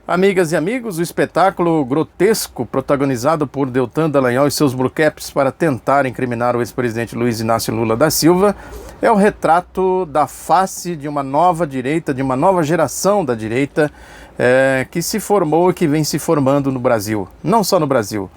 Amigas e amigos, o espetáculo grotesco protagonizado por Deltan Dallagnol e seus Blue Caps para tentar incriminar o ex-presidente Luiz Inácio Lula da Silva é o retrato da face de uma nova direita, de uma nova geração da direita que se formou e que vem se formando no Brasil, não só no Brasil.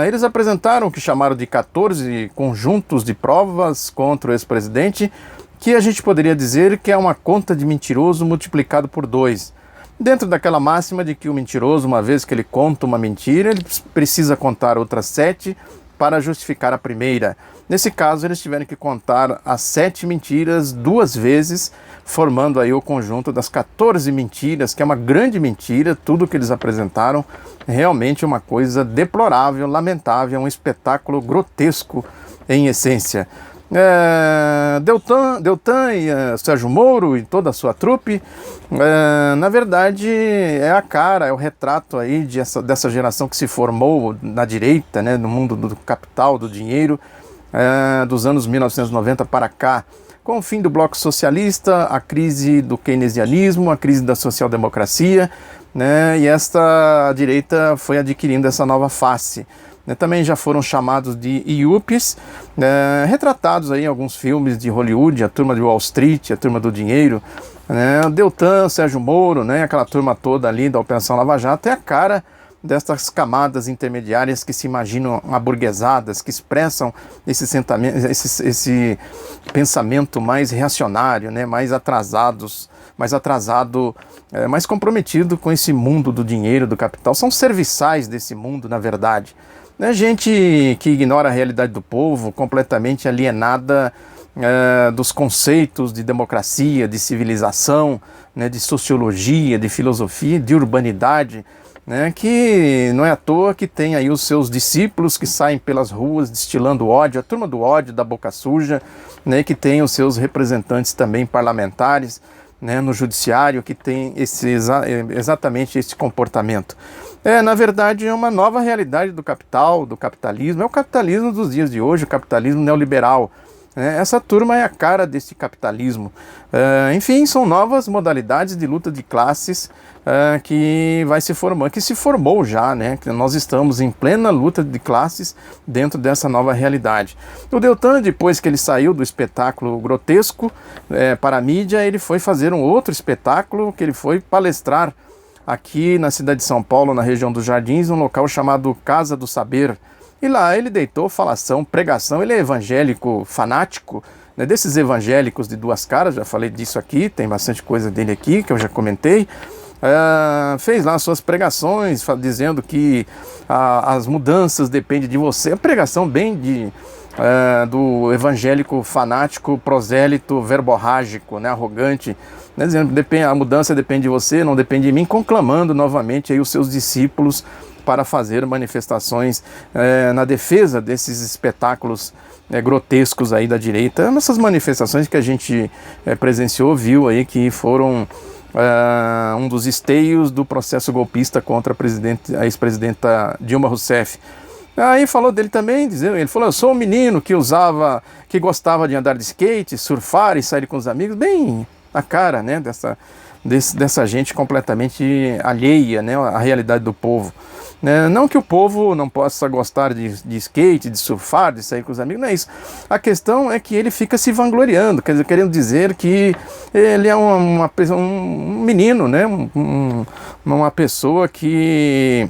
Eles apresentaram o que chamaram de 14 conjuntos de provas contra o ex-presidente, que a gente poderia dizer que é uma conta de mentiroso multiplicado por 2. Dentro daquela máxima de que o mentiroso, uma vez que ele conta uma mentira, ele precisa contar outras 7 para justificar a primeira. Nesse caso, eles tiveram que contar as 7 mentiras 2 vezes, formando aí o conjunto das 14 mentiras, que é uma grande mentira. Tudo que eles apresentaram realmente uma coisa deplorável, lamentável, um espetáculo grotesco em essência. Deltan e Sérgio Moro e toda a sua trupe, na verdade é a cara, é o retrato aí dessa geração que se formou na direita, né, no mundo do capital, do dinheiro, dos anos 1990 para cá, com o fim do bloco socialista, a crise do keynesianismo, a crise da social-democracia, né, e esta direita foi adquirindo essa nova face. Também já foram chamados de IUPs, retratados aí em alguns filmes de Hollywood, a turma de Wall Street, a turma do dinheiro, Deltan, Sérgio Moro, aquela turma toda ali da Operação Lava Jato, é a cara dessas camadas intermediárias que se imaginam aburguesadas, que expressam esse pensamento mais reacionário, mais atrasado, mais comprometido com esse mundo do dinheiro, do capital. São serviçais desse mundo, na verdade. Gente que ignora a realidade do povo, completamente alienada dos conceitos de democracia, de civilização, de sociologia, de filosofia, de urbanidade, que não é à toa que tem aí os seus discípulos que saem pelas ruas destilando ódio, a turma do ódio, da boca suja, que tem os seus representantes também parlamentares, no judiciário, que tem exatamente esse comportamento. Na verdade, é uma nova realidade do capital, do capitalismo, é o capitalismo dos dias de hoje, o capitalismo neoliberal. Essa turma é a cara desse capitalismo. Enfim, são novas modalidades de luta de classes que vai se formando, que se formou já, que nós estamos em plena luta de classes dentro dessa nova realidade. O Deltan, depois que ele saiu do espetáculo grotesco para a mídia, ele foi fazer um outro espetáculo, que ele foi palestrar aqui na cidade de São Paulo, na região dos Jardins, num local chamado Casa do Saber. E lá ele deitou falação, pregação. Ele é evangélico fanático, desses evangélicos de 2 caras, já falei disso aqui, tem bastante coisa dele aqui que eu já comentei. Fez lá suas pregações, dizendo que as mudanças dependem de você. A pregação bem do evangélico fanático, prosélito, verborrágico, arrogante, dizendo que a mudança depende de você, não depende de mim, conclamando novamente aí os seus discípulos para fazer manifestações na defesa desses espetáculos grotescos aí da direita. Essas manifestações que a gente presenciou, viu aí que foram um dos esteios do processo golpista contra a ex-presidenta Dilma Rousseff. Aí falou dele também, ele falou: eu sou um menino que gostava de andar de skate, surfar e sair com os amigos, bem a cara, dessa gente completamente alheia, à realidade do povo. Não que o povo não possa gostar de skate, de surfar, de sair com os amigos, não é isso. A questão é que ele fica se vangloriando, querendo dizer que ele é um menino, uma pessoa que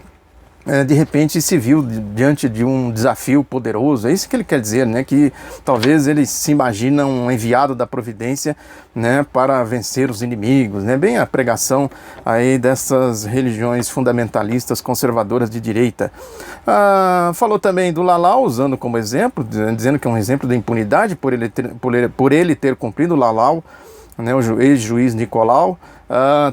de repente se viu diante de um desafio poderoso. É isso que ele quer dizer, que talvez ele se imagina um enviado da providência, para vencer os inimigos, bem a pregação aí dessas religiões fundamentalistas conservadoras de direita. Falou também do Lalau, usando como exemplo, dizendo que é um exemplo da impunidade por ele ter cumprido, o Lalau, o ex-juiz Nicolau,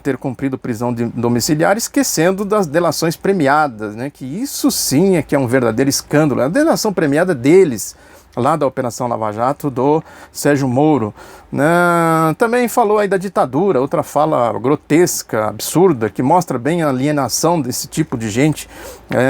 ter cumprido prisão domiciliar, esquecendo das delações premiadas, que isso sim é que é um verdadeiro escândalo. A delação premiada deles, lá da Operação Lava Jato, do Sérgio Moro. Também falou aí da ditadura, outra fala grotesca, absurda, que mostra bem a alienação desse tipo de gente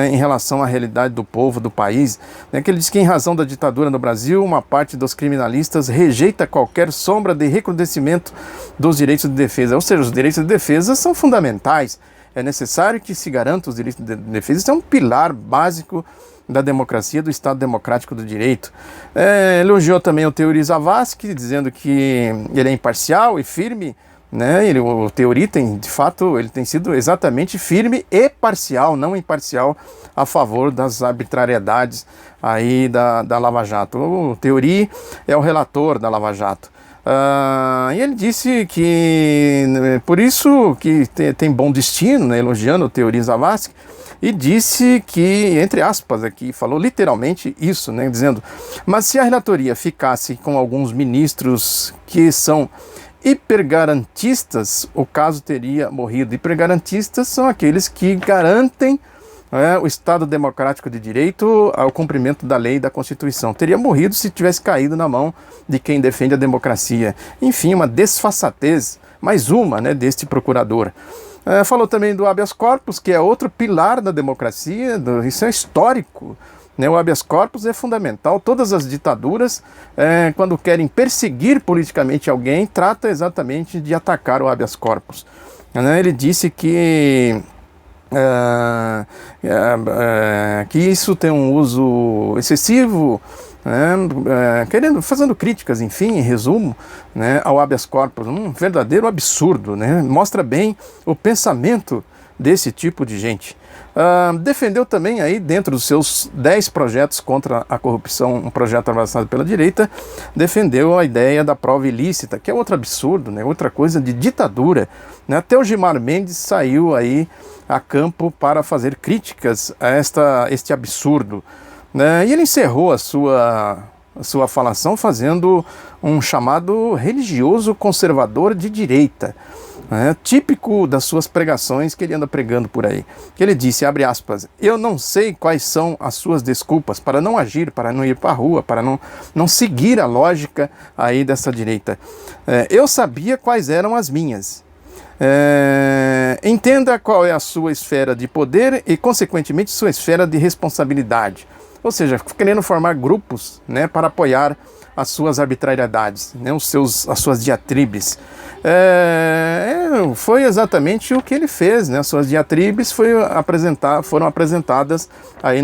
em relação à realidade do povo, do país. Que ele diz que, em razão da ditadura no Brasil, uma parte dos criminalistas rejeita qualquer sombra de recrudescimento dos direitos de defesa. Ou seja, os direitos de defesa são fundamentais. é necessário que se garanta os direitos de defesa. Isso é um pilar básico da democracia, do Estado Democrático do Direito. Elogiou também o Teori Zavascki, dizendo que ele é imparcial e firme, né? O Teori de fato, ele tem sido exatamente firme e parcial, não imparcial, a favor das arbitrariedades aí da Lava Jato. O Teori é o relator da Lava Jato. E ele disse que, por isso, que tem bom destino, né, elogiando o Teori Zavascki, e disse que, entre aspas aqui, falou literalmente isso, né, dizendo, mas se a relatoria ficasse com alguns ministros que são hipergarantistas, o caso teria morrido. Hipergarantistas são aqueles que garantem o Estado Democrático de Direito ao cumprimento da lei e da Constituição. Teria morrido se tivesse caído na mão de quem defende a democracia. Enfim, uma desfaçatez, mais uma, né, deste procurador. Falou também do habeas corpus, que é outro pilar da democracia, isso é histórico. O habeas corpus é fundamental. Todas as ditaduras, quando querem perseguir politicamente alguém, trata exatamente de atacar o habeas corpus. Ele disse que isso tem um uso excessivo, fazendo críticas, enfim, em resumo, ao habeas corpus, um verdadeiro absurdo, mostra bem o pensamento desse tipo de gente. Defendeu também aí, dentro dos seus 10 projetos contra a corrupção, um projeto avançado pela direita, defendeu a ideia da prova ilícita, que é outro absurdo, outra coisa de ditadura. Até o Gilmar Mendes saiu aí a campo para fazer críticas a este absurdo. E ele encerrou a sua falação fazendo um chamado religioso conservador de direita, típico das suas pregações que ele anda pregando por aí. Que ele disse, abre aspas, eu não sei quais são as suas desculpas para não agir, para não ir para a rua, para não seguir a lógica aí dessa direita. Eu sabia quais eram as minhas. Entenda qual é a sua esfera de poder e, consequentemente, sua esfera de responsabilidade. Ou seja, querendo formar grupos, para apoiar as suas arbitrariedades, as suas diatribes. Foi exatamente o que ele fez, As suas diatribes foram apresentadas aí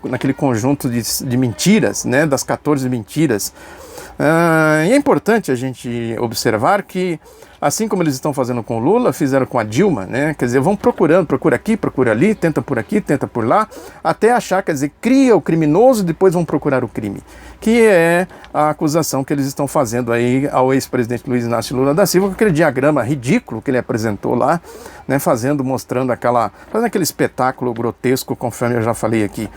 naquele conjunto de mentiras, das 14 mentiras. E é importante a gente observar que, assim como eles estão fazendo com o Lula, fizeram com a Dilma, quer dizer, vão procurando, procura aqui, procura ali, tenta por aqui, tenta por lá, até achar, quer dizer, cria o criminoso e depois vão procurar o crime, que é a acusação que eles estão fazendo aí ao ex-presidente Luiz Inácio Lula da Silva, com aquele diagrama ridículo que ele apresentou lá, mostrando fazendo aquele espetáculo grotesco, conforme eu já falei aqui.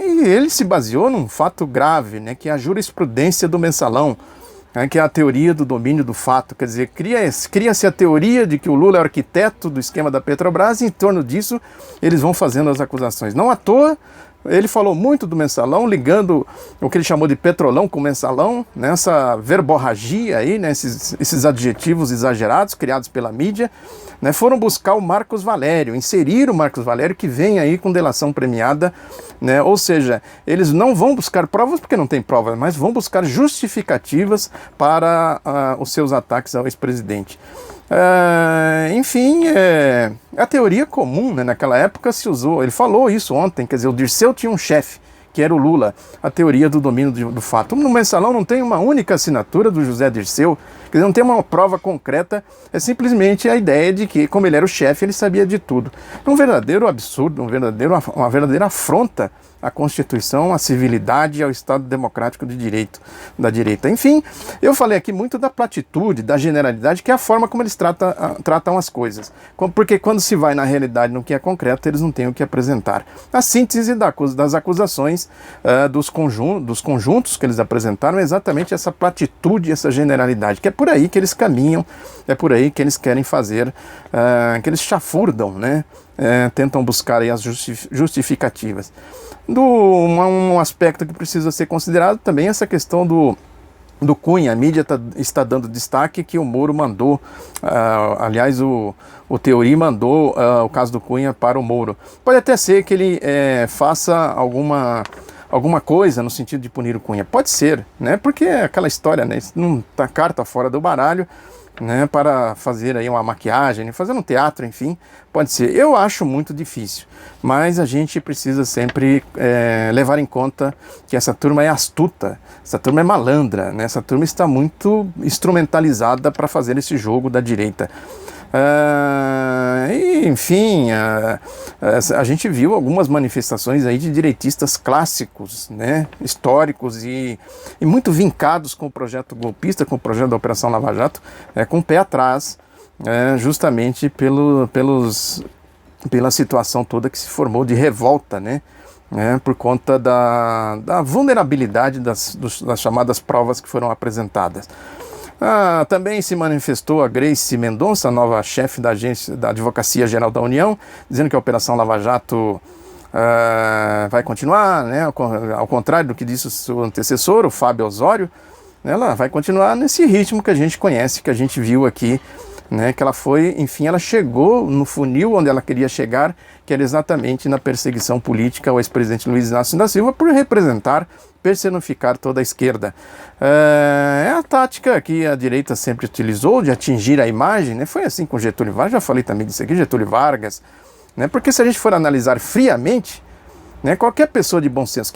E ele se baseou num fato grave, que é a jurisprudência do mensalão, que é a teoria do domínio do fato. Quer dizer, cria-se a teoria de que o Lula é o arquiteto do esquema da Petrobras e em torno disso eles vão fazendo as acusações. Não à toa, ele falou muito do mensalão, ligando o que ele chamou de petrolão com mensalão, essa verborragia aí, esses adjetivos exagerados criados pela mídia, foram buscar o Marcos Valério, inserir o Marcos Valério, que vem aí com delação premiada, ou seja, eles não vão buscar provas porque não tem provas, mas vão buscar justificativas para os seus ataques ao ex-presidente. Enfim, a teoria comum, naquela época se usou, ele falou isso ontem, quer dizer, o Dirceu tinha um chefe, que era o Lula, a teoria do domínio do fato. No mensalão não tem uma única assinatura do José Dirceu, quer dizer, não tem uma prova concreta, é simplesmente a ideia de que, como ele era o chefe, ele sabia de tudo. Um verdadeiro absurdo, uma verdadeira afronta à Constituição, à civilidade e ao Estado Democrático de Direito da direita. Enfim, eu falei aqui muito da platitude, da generalidade, que é a forma como eles tratam as coisas. Porque quando se vai na realidade, no que é concreto, eles não têm o que apresentar. A síntese das acusações dos conjuntos que eles apresentaram é exatamente essa platitude, essa generalidade, que é por aí que eles caminham, é por aí que eles querem fazer, que eles chafurdam, tentam buscar aí as justificativas. Um aspecto que precisa ser considerado também é essa questão do Cunha. A mídia está dando destaque que o Moro mandou, aliás, o Teori mandou o caso do Cunha para o Moro. Pode até ser que ele faça alguma coisa no sentido de punir o Cunha. Pode ser, porque é aquela história, não tá carta fora do baralho. né, para fazer aí uma maquiagem, fazer um teatro, enfim, pode ser. Eu acho muito difícil, mas a gente precisa sempre levar em conta que essa turma é astuta, essa turma é malandra, né, essa turma está muito instrumentalizada para fazer esse jogo da direita. Enfim, a gente viu algumas manifestações aí de direitistas clássicos, né, históricos e muito vincados com o projeto golpista, com o projeto da Operação Lava Jato, com o pé atrás, justamente pela situação toda que se formou de revolta, né, por conta da vulnerabilidade das chamadas provas que foram apresentadas. Também se manifestou a Grace Mendonça, nova chefe da agência da Advocacia Geral da União, dizendo que a Operação Lava Jato vai continuar, né, ao contrário do que disse o seu antecessor, o Fábio Osório, ela vai continuar nesse ritmo que a gente conhece, que a gente viu aqui, né, que ela foi, enfim, ela chegou no funil onde ela queria chegar, que era exatamente na perseguição política ao ex-presidente Luiz Inácio da Silva por representar, personificar toda a esquerda. É a tática que a direita sempre utilizou de atingir a imagem, né? Foi assim com Getúlio Vargas, já falei também disso aqui, Getúlio Vargas, né? Porque se a gente for analisar friamente, né, qualquer pessoa de bom senso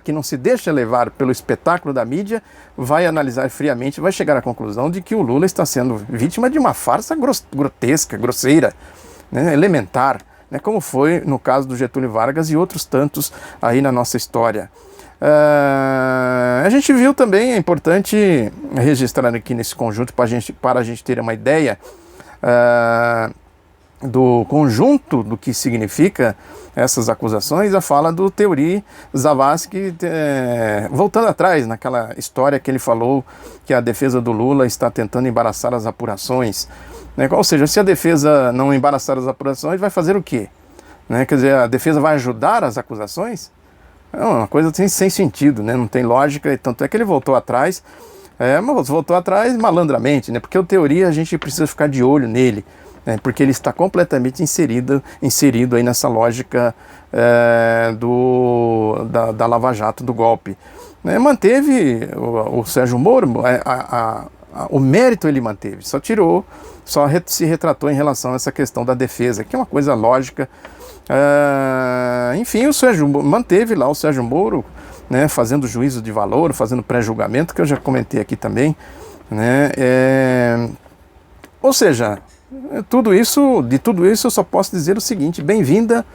que não se deixa levar pelo espetáculo da mídia, vai analisar friamente, vai chegar à conclusão de que o Lula está sendo vítima de uma farsa grotesca, grosseira, né, elementar, né, como foi no caso do Getúlio Vargas e outros tantos aí na nossa história. A gente viu também, é importante registrar aqui nesse conjunto para a gente ter uma ideia do conjunto do que significa essas acusações, a fala do Teori Zavascki, voltando atrás naquela história que ele falou que a defesa do Lula está tentando embaraçar as apurações, né? Ou seja, se a defesa não embaraçar as apurações, vai fazer o quê? Né? Quer dizer, a defesa vai ajudar as acusações? É uma coisa sem sentido, né? Não tem lógica, e tanto é que ele voltou atrás, mas voltou atrás malandramente, né? Porque o Teori a gente precisa ficar de olho nele, porque ele está completamente inserido aí nessa lógica da Lava Jato, do golpe. Manteve o Sérgio Moro, o mérito ele manteve, só se retratou em relação a essa questão da defesa, que é uma coisa lógica. Enfim, o Sérgio manteve lá o Sérgio Moro, né, fazendo juízo de valor, fazendo pré-julgamento, que eu já comentei aqui também, né, ou seja, de tudo isso eu só posso dizer o seguinte: bem-vinda,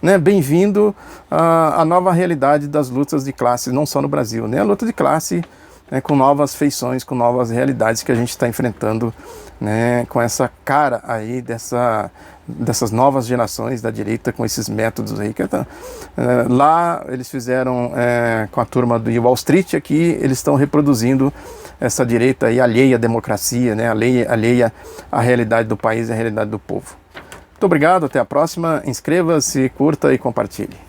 né, bem-vindo à nova realidade das lutas de classe, não só no Brasil, né, a luta de classe, né, com novas feições, com novas realidades que a gente está enfrentando, né, com essa cara aí dessas novas gerações da direita, com esses métodos aí. Lá eles fizeram com a turma do Wall Street, aqui eles estão reproduzindo essa direita aí alheia à democracia, né, alheia à realidade do país e à realidade do povo. Muito obrigado, até a próxima, inscreva-se, curta e compartilhe.